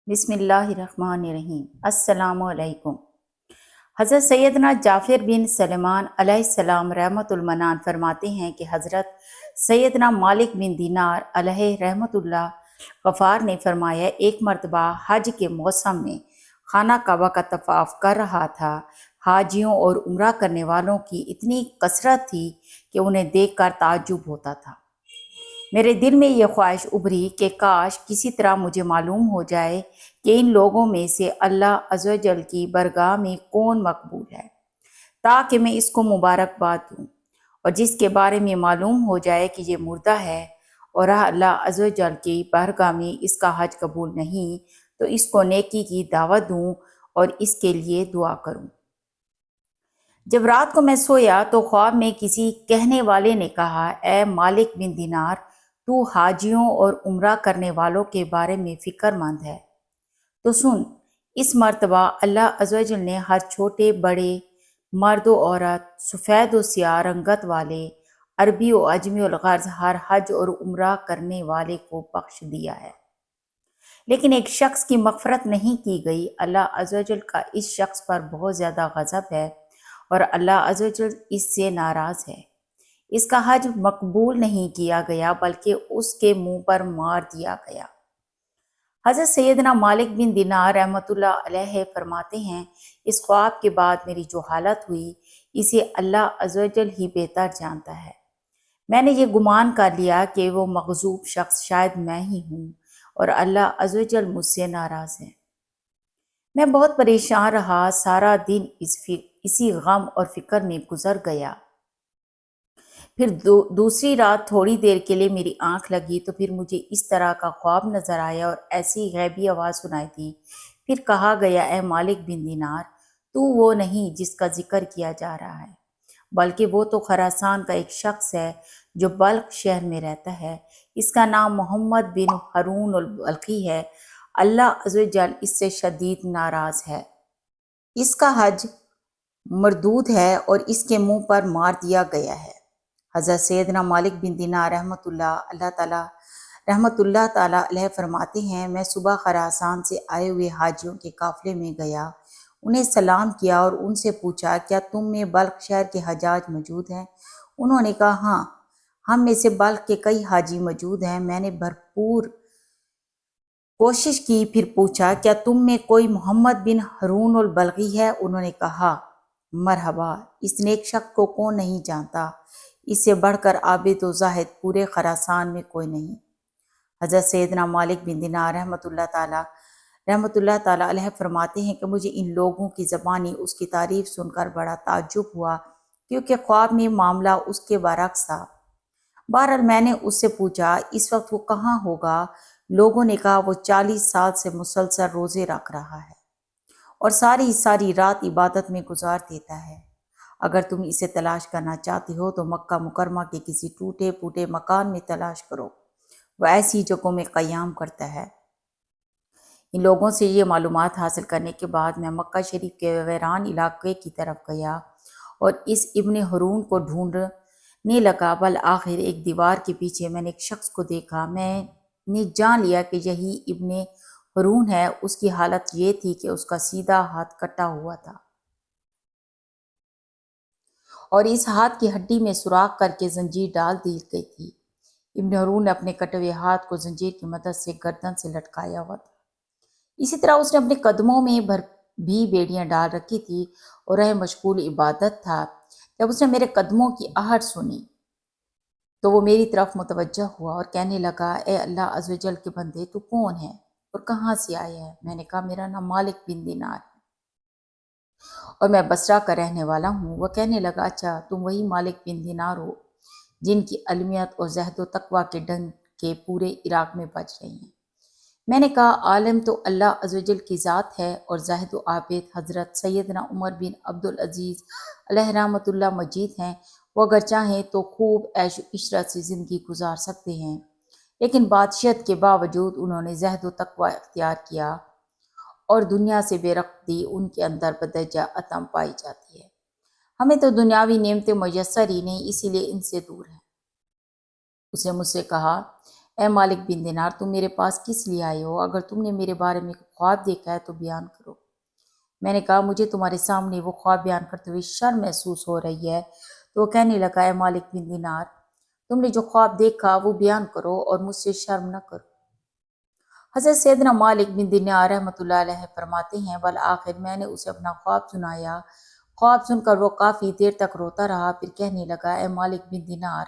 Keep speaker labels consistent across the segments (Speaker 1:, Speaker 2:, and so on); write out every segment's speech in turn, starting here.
Speaker 1: بسم اللہ الرحمن الرحیم۔ السلام علیکم۔ حضرت سیدنا جعفر بن سلیمان علیہ السلام رحمۃ المنان فرماتے ہیں کہ حضرت سیدنا مالک بن دینار علیہ رحمۃ اللہ غفار نے فرمایا، ایک مرتبہ حج کے موسم میں خانہ کعبہ کا طواف کر رہا تھا۔ حاجیوں اور عمرہ کرنے والوں کی اتنی کثرت تھی کہ انہیں دیکھ کر تعجب ہوتا تھا۔ میرے دل میں یہ خواہش ابھری کہ کاش کسی طرح مجھے معلوم ہو جائے کہ ان لوگوں میں سے اللہ عز و جل کی برگاہ میں کون مقبول ہے، تاکہ میں اس کو مبارکباد دوں، اور جس کے بارے میں معلوم ہو جائے کہ یہ مردہ ہے اور اللہ عز و جل کی بارگاہ میں اس کا حج قبول نہیں، تو اس کو نیکی کی دعوت دوں اور اس کے لیے دعا کروں۔ جب رات کو میں سویا تو خواب میں کسی کہنے والے نے کہا، اے مالک بن دینار، تو حاجیوں اور عمرہ کرنے والوں کے بارے میں فکر مند ہے تو سن، اس مرتبہ اللہ عز و جل نے ہر چھوٹے بڑے، مرد و عورت، سفید و سیاہ رنگت والے، عربی و عجمی الغرض ہر حج اور عمرہ کرنے والے کو بخش دیا ہے، لیکن ایک شخص کی مغفرت نہیں کی گئی۔ اللہ عز و جل کا اس شخص پر بہت زیادہ غضب ہے اور اللہ عز و جل اس سے ناراض ہے۔ اس کا حج مقبول نہیں کیا گیا بلکہ اس کے منہ پر مار دیا گیا۔ حضرت سیدنا مالک بن دینار رحمۃ اللہ علیہ فرماتے ہیں، اس خواب کے بعد میری جو حالت ہوئی اسے اللہ عز و جل ہی بہتر جانتا ہے۔ میں نے یہ گمان کر لیا کہ وہ مغضوب شخص شاید میں ہی ہوں اور اللہ عز و جل مجھ سے ناراض ہے۔ میں بہت پریشان رہا، سارا دن اسی غم اور فکر میں گزر گیا۔ پھر دوسری رات تھوڑی دیر کے لیے میری آنکھ لگی تو پھر مجھے اس طرح کا خواب نظر آیا اور ایسی غیبی آواز سنائی دی۔ پھر کہا گیا، اے مالک بن دینار، تو وہ نہیں جس کا ذکر کیا جا رہا ہے، بلکہ وہ تو خراسان کا ایک شخص ہے جو بلخ شہر میں رہتا ہے۔ اس کا نام محمد بن ہارون البلخی ہے۔ اللہ عز و جل اس سے شدید ناراض ہے۔ اس کا حج مردود ہے اور اس کے منہ پر مار دیا گیا ہے۔ حضرت سیدنا مالک بن دینار رحمۃ اللہ تعالی علیہ فرماتے ہیں، میں صبح خراسان سے آئے ہوئے حاجیوں کے قافلے میں گیا، انہیں سلام کیا اور ان سے پوچھا، کیا تم میں بلخ شہر کے حجاج موجود ہیں؟ انہوں نے کہا، ہاں، ہم میں سے بلخ کے کئی حاجی موجود ہیں۔ میں نے بھرپور کوشش کی، پھر پوچھا، کیا تم میں کوئی محمد بن ہارون البلخی ہے؟ انہوں نے کہا، مرحبا، اس نیک شخص کو کون نہیں جانتا، اس سے بڑھ کر عابد و زاہد پورے خراسان میں کوئی نہیں۔ حضرت سیدنا مالک بن دینار رحمۃ اللہ تعالی علیہ فرماتے ہیں کہ مجھے ان لوگوں کی زبانی اس کی تعریف سن کر بڑا تعجب ہوا، کیونکہ خواب میں معاملہ اس کے برعکس تھا۔ بہرحال میں نے اس سے پوچھا، اس وقت وہ کہاں ہوگا؟ لوگوں نے کہا، وہ 40 سال سے مسلسل روزے رکھ رہا ہے اور ساری رات عبادت میں گزار دیتا ہے۔ اگر تم اسے تلاش کرنا چاہتے ہو تو مکہ مکرمہ کے کسی ٹوٹے پھوٹے مکان میں تلاش کرو، وہ ایسی جگہوں میں قیام کرتا ہے۔ ان لوگوں سے یہ معلومات حاصل کرنے کے بعد میں مکہ شریف کے ویران علاقے کی طرف گیا اور اس ابن ہارون کو ڈھونڈنے لگا۔ بالآخر ایک دیوار کے پیچھے میں نے ایک شخص کو دیکھا۔ میں نے جان لیا کہ یہی ابن ہارون ہے۔ اس کی حالت یہ تھی کہ اس کا سیدھا ہاتھ کٹا ہوا تھا اور اس ہاتھ کی ہڈی میں سوراخ کر کے زنجیر ڈال دی گئی تھی۔ ابن ہارون نے اپنے کٹے ہوئے ہاتھ کو زنجیر کی مدد سے گردن سے لٹکایا ہوا تھا۔ اسی طرح اس نے اپنے قدموں میں بھی بیڑیاں ڈال رکھی تھی اور مشغول عبادت تھا۔ جب اس نے میرے قدموں کی آہٹ سنی تو وہ میری طرف متوجہ ہوا اور کہنے لگا، اے اللہ عز و جل کے بندے، تو کون ہے اور کہاں سے آیا ہے؟ میں نے کہا، میرا نام مالک بن دینار ہے اور میں بصرہ کا رہنے والا ہوں۔ وہ کہنے لگا، اچھا، تم وہی مالک بن دینار ہو جن کی علمیت اور زہد و تقویٰ کے ڈنگ کے پورے عراق میں بج رہی ہیں۔ میں نے کہا، عالم تو اللہ عز و جل کی ذات ہے اور زاہد و عابد حضرت سیدنا عمر بن عبدالعزیز علیہ رحمۃ اللہ مجید ہیں۔ وہ اگر چاہیں تو خوب عیش و عشرت سے زندگی گزار سکتے ہیں، لیکن بادشاہت کے باوجود انہوں نے زہد و تقویٰ اختیار کیا اور دنیا سے بے رغبتی ان کے اندر بدرجہ عدم پائی جاتی ہے۔ ہمیں تو دنیاوی نعمتیں میسر ہی نہیں، اسی لیے ان سے دور ہیں۔ اس نے مجھ سے کہا، اے مالک بن دینار، تم میرے پاس کس لیے آئے ہو؟ اگر تم نے میرے بارے میں خواب دیکھا ہے تو بیان کرو۔ میں نے کہا مجھے تمہارے سامنے وہ خواب بیان کرتے ہوئے شرم محسوس ہو رہی ہے۔ تو وہ کہنے لگا اے مالک بن دینار، تم نے جو خواب دیکھا وہ بیان کرو اور مجھ سے شرم نہ کرو۔ حضرت سیدنا مالک بن دینار رحمۃ اللہ علیہ فرماتے ہیں بالآخر میں نے اسے اپنا خواب سنایا۔ خواب سن کر وہ کافی دیر تک روتا رہا، پھر کہنے لگا اے مالک بن دینار،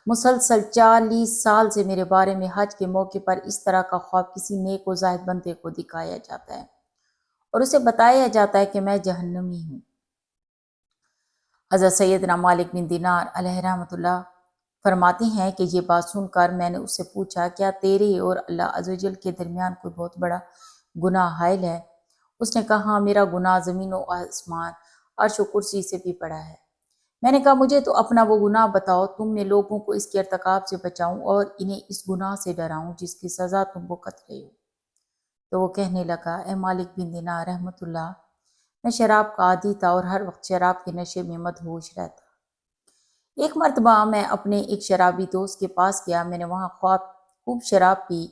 Speaker 1: مسلسل 40 سال سے میرے بارے میں حج کے موقع پر اس طرح کا خواب کسی نیک و زاہد بندے کو دکھایا جاتا ہے اور اسے بتایا جاتا ہے کہ میں جہنمی ہوں۔ حضرت سیدنا مالک بن دینار علیہ رحمۃ اللہ فرماتے ہیں کہ یہ بات سن کر میں نے اس سے پوچھا کیا تیرے اور اللہ عز و جل کے درمیان کوئی بہت بڑا گناہ حائل ہے؟ اس نے کہا ہاں، میرا گناہ زمین و آسمان، عرش و کرسی سے بھی بڑا ہے۔ میں نے کہا مجھے تو اپنا وہ گناہ بتاؤ، تم میں لوگوں کو اس کے ارتکاب سے بچاؤں اور انہیں اس گناہ سے ڈراؤں جس کی سزا تم بھگت رہے ہو۔ تو وہ کہنے لگا اے مالک بن دینار رحمۃ اللہ، میں شراب کا عادی تھا اور ہر وقت شراب کے نشے میں مدہوش رہتا۔ ایک مرتبہ میں اپنے ایک شرابی دوست کے پاس گیا، میں نے وہاں خوب شراب پی۔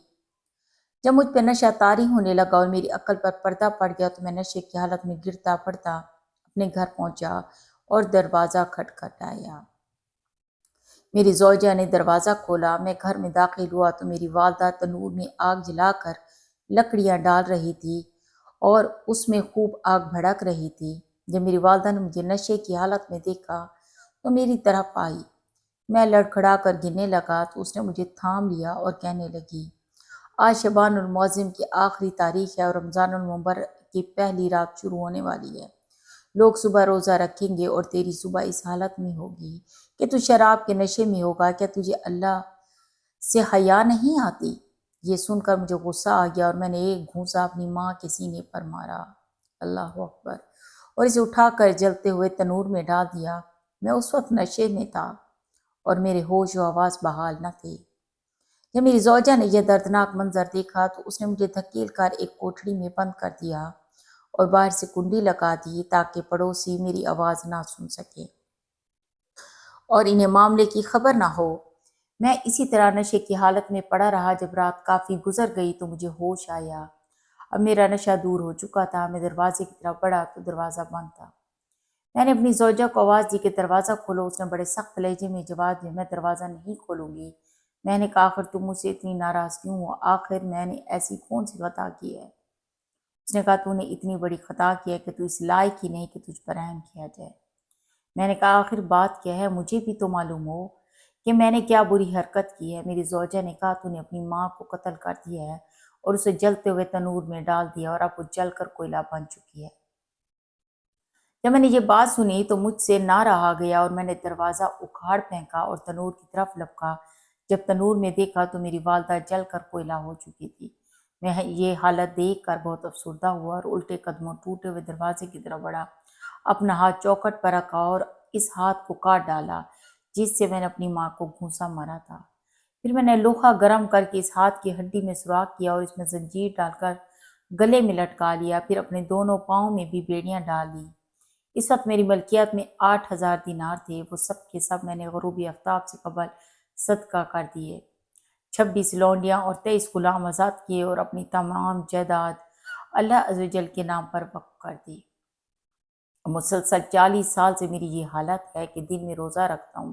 Speaker 1: جب مجھ پہ نشہ طاری ہونے لگا اور میری عقل پر پردہ پڑ گیا تو میں نشے کی حالت میں گرتا پڑتا اپنے گھر پہنچا اور دروازہ کھٹکھٹایا۔ میری زوجہ نے دروازہ کھولا، میں گھر میں داخل ہوا تو میری والدہ تنور میں آگ جلا کر لکڑیاں ڈال رہی تھی اور اس میں خوب آگ بھڑک رہی تھی۔ جب میری والدہ نے مجھے نشے کی حالت میں دیکھا تو میری طرف آئی۔ میں لڑکھڑا کر گرنے لگا تو اس نے مجھے تھام لیا اور کہنے لگی آج شعبان المعظم کی آخری تاریخ ہے اور رمضان المبارک کی پہلی رات شروع ہونے والی ہے۔ لوگ صبح روزہ رکھیں گے اور تیری صبح اس حالت میں ہوگی کہ تو شراب کے نشے میں ہوگا۔ کیا تجھے اللہ سے حیا نہیں آتی؟ یہ سن کر مجھے غصہ آ گیا اور میں نے ایک گھونسا اپنی ماں کے سینے پر مارا، اللہ اکبر، اور اسے اٹھا کر جلتے ہوئے تنور میں ڈال دیا۔ میں اس وقت نشے میں تھا اور میرے ہوش و حواس بحال نہ تھے۔ جب میری زوجہ نے یہ دردناک منظر دیکھا تو اس نے مجھے دھکیل کر ایک کوٹھڑی میں بند کر دیا اور باہر سے کنڈی لگا دی تاکہ پڑوسی میری آواز نہ سن سکے اور انہیں معاملے کی خبر نہ ہو۔ میں اسی طرح نشے کی حالت میں پڑا رہا۔ جب رات کافی گزر گئی تو مجھے ہوش آیا۔ اب میرا نشہ دور ہو چکا تھا۔ میں دروازے کی طرف بڑھا تو دروازہ بند تھا۔ میں نے اپنی زوجہ کو آواز دی کہ دروازہ کھولو۔ اس نے بڑے سخت لہجے میں جواب دیا میں دروازہ نہیں کھولوں گی۔ میں نے کہا آخر تم مجھ سے اتنی ناراض کیوں ہو؟ آخر میں نے ایسی کون سی خطا کی ہے؟ اس نے کہا تو نے اتنی بڑی خطا کی ہے کہ تو اس لائق ہی نہیں کہ تجھ پر رحم کیا جائے۔ میں نے کہا آخر بات کیا ہے؟ مجھے بھی تو معلوم ہو کہ میں نے کیا بری حرکت کی ہے۔ میری زوجہ نے کہا تو نے اپنی ماں کو قتل کر دیا ہے اور اسے جلتے ہوئے تنور میں ڈال دیا اور اب وہ جل کر کوئلہ بن چکی ہے۔ جب میں نے یہ بات سنی تو مجھ سے نہ رہا گیا اور میں نے دروازہ اکھاڑ پھینکا اور تنور کی طرف لپکا۔ جب تنور میں دیکھا تو میری والدہ جل کر کوئلہ ہو چکی تھی۔ میں یہ حالت دیکھ کر بہت افسردہ ہوا اور الٹے قدموں ٹوٹے ہوئے دروازے کی طرف بڑھا، اپنا ہاتھ چوکھٹ پر رکھا اور اس ہاتھ کو کاٹ ڈالا جس سے میں نے اپنی ماں کو گھونسا مارا تھا۔ پھر میں نے لوہا گرم کر کے اس ہاتھ کی ہڈی میں سوراخ کیا اور اس میں زنجیر ڈال کر گلے میں لٹکا لیا، پھر اپنے دونوں پاؤں میں بھی بیڑیاں ڈال دی۔ اس وقت میری ملکیت میں 8,000 دینار تھے، وہ سب کے سب میں نے غروبی آفتاب سے قبل صدقہ کر دیے۔ 26 لونڈیاں اور 23 غلام آزاد کیے اور اپنی تمام جائیداد اللہ عز و جل کے نام پر وقف کر دی۔ مسلسل 40 سال سے میری یہ حالت ہے کہ دن میں روزہ رکھتا ہوں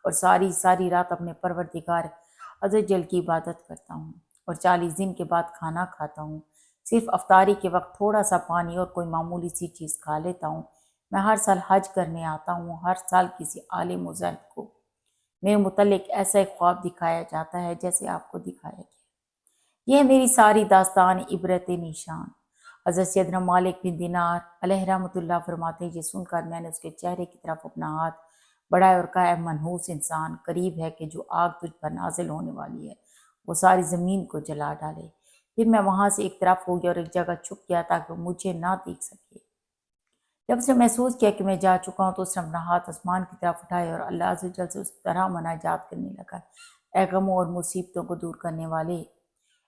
Speaker 1: اور ساری رات اپنے پروردگار عز و جل کی عبادت کرتا ہوں اور 40 دن کے بعد کھانا کھاتا ہوں۔ صرف افطاری کے وقت تھوڑا سا پانی اور کوئی معمولی سی چیز کھا لیتا ہوں۔ میں ہر سال حج کرنے آتا ہوں۔ ہر سال کسی عالم و زاہد کو میرے متعلق ایسا ایک خواب دکھایا جاتا ہے جیسے آپ کو دکھایا گیا۔ یہ ہے میری ساری داستان عبرت نشان۔ حضرت سیدنا مالک بن دینار علیہ رحمۃ اللہ فرماتے ہیں یہ سن کر میں نے اس کے چہرے کی طرف اپنا ہاتھ بڑھایا اور کہا اے منحوس انسان، قریب ہے کہ جو آگ تجھ پر نازل ہونے والی ہے وہ ساری زمین کو جلا ڈالے۔ پھر میں وہاں سے ایک طرف ہو گیا اور ایک جگہ چھپ گیا تاکہ وہ مجھے نہ دیکھ سکے۔ جب اس نے محسوس کیا کہ میں جا چکا ہوں تو اس نے اپنا ہاتھ آسمان کی طرف اٹھایا اور اللہ عز و جل سے اس طرح مناجات کرنے لگا اے غموں اور مصیبتوں کو دور کرنے والے،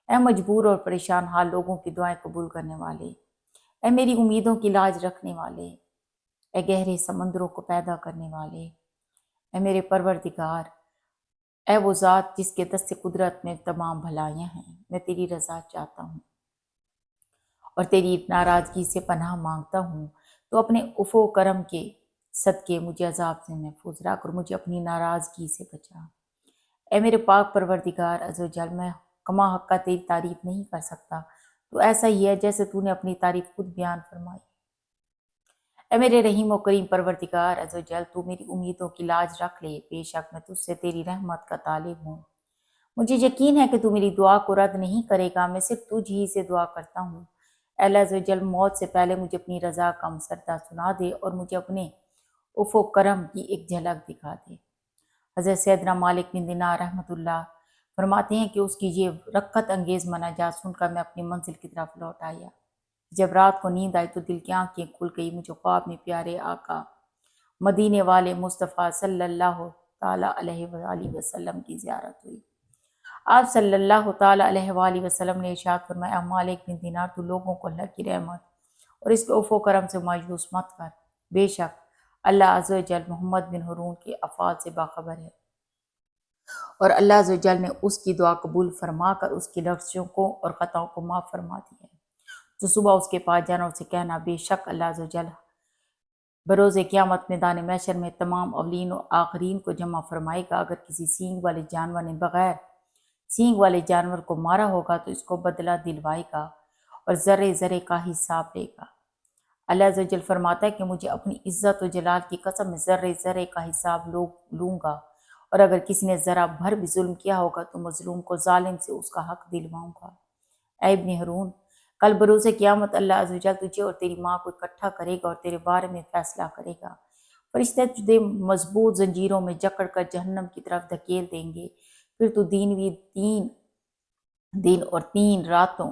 Speaker 1: اے مجبور اور پریشان حال لوگوں کی دعائیں قبول کرنے والے، اے میری امیدوں کی لاج رکھنے والے، اے گہرے سمندروں کو پیدا کرنے والے، اے میرے پروردگار، اے وہ ذات جس کے دست قدرت میں تمام بھلائیاں ہیں، میں تیری رضا چاہتا ہوں اور تیری ناراضگی سے پناہ مانگتا ہوں، تو اپنے عفو و کرم کے صدقے مجھے عذاب سے محفوظ رکھ اور مجھے اپنی ناراضگی سے بچا۔ اے میرے پاک پروردگار عز و جل، میں کما حق کا تیری تعریف نہیں کر سکتا، تو ایسا ہی ہے جیسے تو نے اپنی تعریف خود بیان فرمائی۔ اے میرے رحیم و کریم پروردگار عز و جل، تو میری امیدوں کی لاج رکھ لے، بے شک میں تجھ سے تیری رحمت کا طالب ہوں۔ مجھے یقین ہے کہ تو میری دعا کو رد نہیں کرے گا، میں صرف تجھ ہی سے دعا کرتا ہوں۔ اے اللہ عز و جل، موت سے پہلے مجھے اپنی رضا کا مسودہ سنا دے اور مجھے اپنے عفو و کرم کی ایک جھلک دکھا دے۔ حضرت سیدنا مالک بن دینار رحمۃ اللہ فرماتے ہیں کہ اس کی یہ رقت انگیز مناجات سن کر میں اپنی منزل کی طرف لوٹ آیا۔ جب رات کو نیند آئی تو دل کی آنکھیں کھل گئی، مجھے خواب میں پیارے آقا مدینے والے مصطفیٰ صلی اللہ تعالیٰ علیہ وآلہ وسلم کی زیارت ہوئی۔ آپ صلی اللہ تعالیٰ علیہ وآلہ وسلم نے ارشاد فرمایا، مالک بن دینار، تو لوگوں کو اللہ کی رحمت اور اس کے عفو و کرم سے مایوس مت کر، بے شک اللہ عز و جل محمد بن ہارون کے افعال سے باخبر ہے اور اللہ عز و جل نے اس کی دعا قبول فرما کر اس کی لفظوں کو اور خطاؤں کو معاف فرما دیا ہے۔ تو صبح اس کے پاس جانا اور اسے کہنا، بے شک اللہ عز و جل بروز قیامت میدان محشر میں تمام اولین و آخرین کو جمع فرمائے گا۔ اگر کسی سینگ والے جانور نے بغیر سینگ والے جانور کو مارا ہوگا تو اس کو بدلہ دلوائے گا اور ذرے ذرے کا حساب لے گا۔ اللہ عز و جل فرماتا ہے کہ مجھے اپنی عزت و جلال کی قسم میں ذرے ذرے کا حساب لوں گا، اور اگر کسی نے ذرا بھر بھی ظلم کیا ہوگا تو مظلوم کو ظالم سے اس کا حق دلواؤں گا۔ اے ابن ہارون، کل بروز قیامت اللہ عز و جل تجھے اور تیری ماں کو اکٹھا کرے گا اور تیرے بارے میں فیصلہ کرے گا۔ فرشتے تجھے مضبوط زنجیروں میں جکڑ کر جہنم کی طرف دھکیل دیں گے، پھر تو تین دن اور 3 راتوں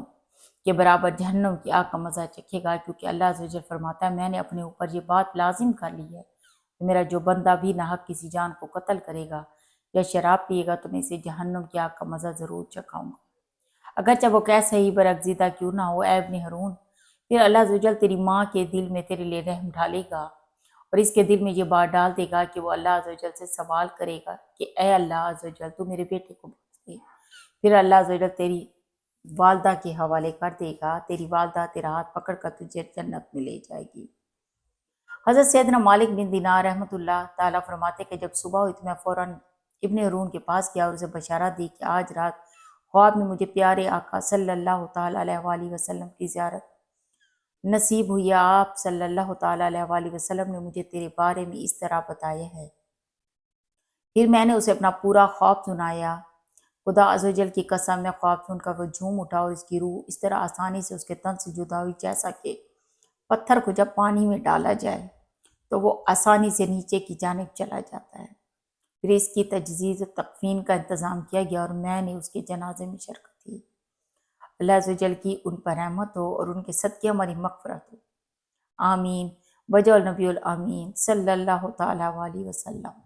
Speaker 1: کے برابر جہنم کی آگ کا مزہ چکھے گا، کیونکہ اللہ عز و جل فرماتا ہے، میں نے اپنے اوپر یہ بات لازم کر لی ہے کہ میرا جو بندہ بھی ناحق کسی جان کو قتل کرے گا یا شراب پیے گا تو میں اسے جہنم کی آگ کا مزہ ضرور چکھاؤں گا، اگرچہ وہ کیسا ہی برگزیدہ کیوں نہ ہو۔ اے ابن ہارون، پھر اللہ عز و جل تیری ماں کے دل میں تیرے لیے رحم ڈالے گا اور اس کے دل میں یہ بات ڈال دے گا کہ وہ اللہ عز و جل سے سوال کرے گا کہ اے اللہ عز و جل، تو میرے بیٹے کو بخش دے۔ پھر اللہ عز و جل تیری والدہ کے حوالے کر دے گا، تیری والدہ تیرا ہاتھ پکڑ کر تجھے جنت میں لے جائے گی۔ حضرت سیدنا مالک بن دینار رحمۃ اللہ تعالیٰ فرماتے کہ جب صبح ہوئی تو میں فوراً ابن ہارون کے پاس گیا اور اسے بشارت دی کہ آج رات خواب میں مجھے پیارے آقا صلی اللہ تعالیٰ علیہ وآلہ وسلم کی زیارت نصیب ہوئی۔ آپ صلی اللہ تعالیٰ علیہ وآلہ وسلم نے مجھے تیرے بارے میں اس طرح بتایا ہے۔ پھر میں نے اسے اپنا پورا خواب سنایا۔ خدا عز و جل کی قسم، میں خواب سن کر وہ جھوم اٹھا اور اس کی روح اس طرح آسانی سے اس کے تن سے جدا ہوئی جیسا کہ پتھر کو جب پانی میں ڈالا جائے تو وہ آسانی سے نیچے کی جانب چلا جاتا ہے۔ پھر اس کی تجہیز و تکفین کا انتظام کیا گیا اور میں نے اس کے جنازے میں شرکت کی۔ اللہ عز و جل کی ان پر رحمت ہو اور ان کے صدقے ہماری مغفرت ہو، آمین۔ وجہ النبی الامین صلی اللہ تعالیٰ علیہ وسلم۔